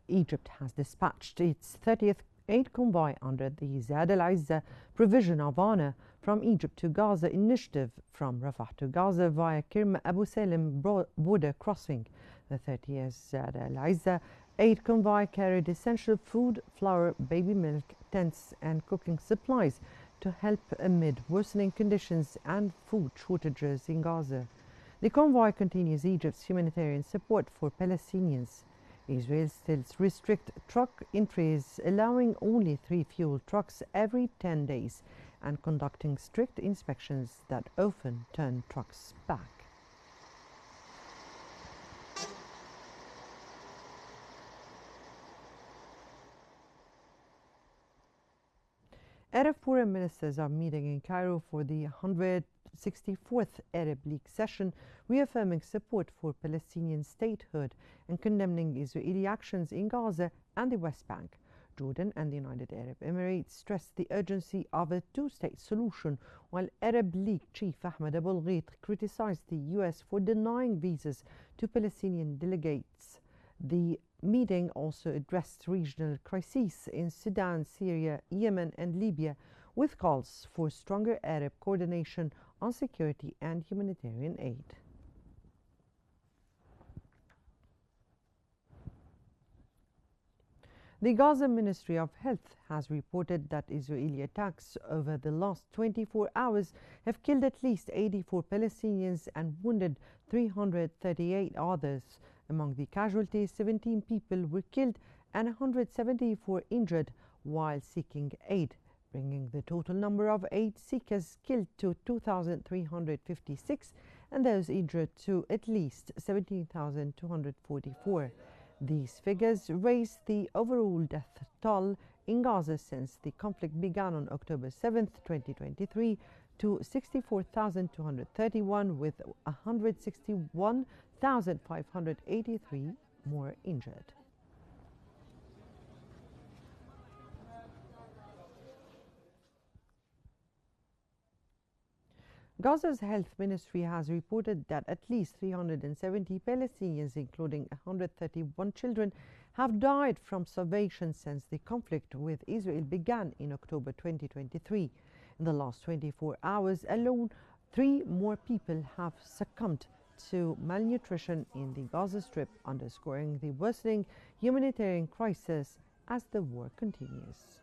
Egypt has dispatched its 30th aid convoy under the Zad al-Izza Provision of Honor from Egypt to Gaza initiative from Rafah to Gaza via Kirma Abu Salim border crossing. The 30th Zad al-Izza aid convoy carried essential food, flour, baby milk, tents and cooking supplies to help amid worsening conditions and food shortages in Gaza. The convoy continues Egypt's humanitarian support for Palestinians. Israel still restricts truck entries, allowing only 3 fuel trucks every 10 days and conducting strict inspections that often turn trucks back. Arab foreign ministers are meeting in Cairo for the 164th Arab League session, reaffirming support for Palestinian statehood and condemning Israeli actions in Gaza and the West Bank. Jordan and the United Arab Emirates stressed the urgency of a two-state solution, while Arab League chief Ahmed Abul-Gheit criticized the U.S. for denying visas to Palestinian delegates. The meeting also addressed regional crises in Sudan, Syria, Yemen and Libya, with calls for stronger Arab coordination on security and humanitarian aid. The Gaza Ministry of Health has reported that Israeli attacks over the last 24 hours have killed at least 84 Palestinians and wounded 338 others. Among the casualties, 17 people were killed and 174 injured while seeking aid, bringing the total number of aid seekers killed to 2,356 and those injured to at least 17,244. These figures raise the overall death toll in Gaza since the conflict began on October 7, 2023, to 64,231, with 161,583 more injured. Gaza's health ministry has reported that at least 370 Palestinians, including 131 children, have died from starvation since the conflict with Israel began in October 2023. In the last 24 hours alone, 3 more people have succumbed to malnutrition in the Gaza Strip, underscoring the worsening humanitarian crisis as the war continues.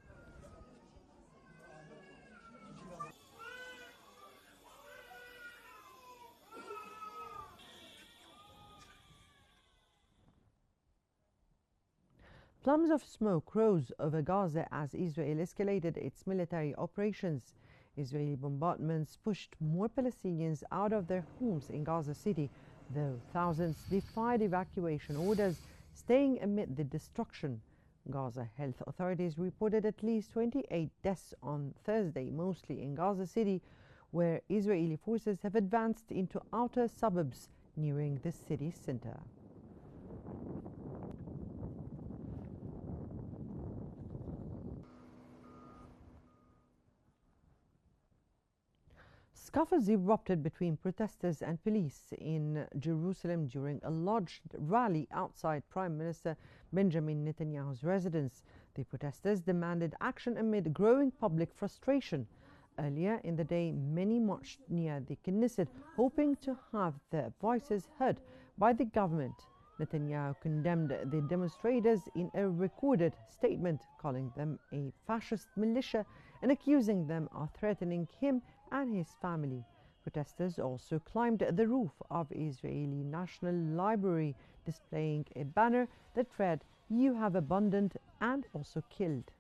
Plumes of smoke rose over Gaza as Israel escalated its military operations. Israeli bombardments pushed more Palestinians out of their homes in Gaza City, though thousands defied evacuation orders, staying amid the destruction. Gaza health authorities reported at least 28 deaths on Thursday, mostly in Gaza City, where Israeli forces have advanced into outer suburbs nearing the city center. Scuffles erupted between protesters and police in Jerusalem during a large rally outside Prime Minister Benjamin Netanyahu's residence. The protesters demanded action amid growing public frustration. Earlier in the day, many marched near the Knesset, hoping to have their voices heard by the government. Netanyahu condemned the demonstrators in a recorded statement, calling them a fascist militia and accusing them of threatening him and his family. Protesters also climbed the roof of Israeli National Library, displaying a banner that read, "You have abandoned and also killed."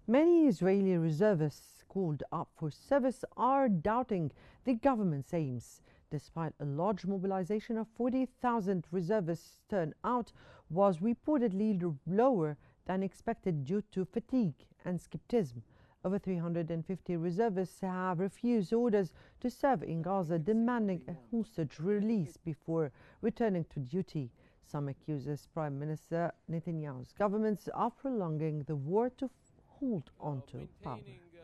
Many Israeli reservists called up for service are doubting the government's aims. Despite a large mobilization of 40,000 reservists, turnout was reportedly lower than expected due to fatigue and skepticism. Over 350 reservists have refused orders to serve in Gaza, demanding a hostage release before returning to duty. Some accuse Prime Minister Netanyahu's government of prolonging the war to hold onto power.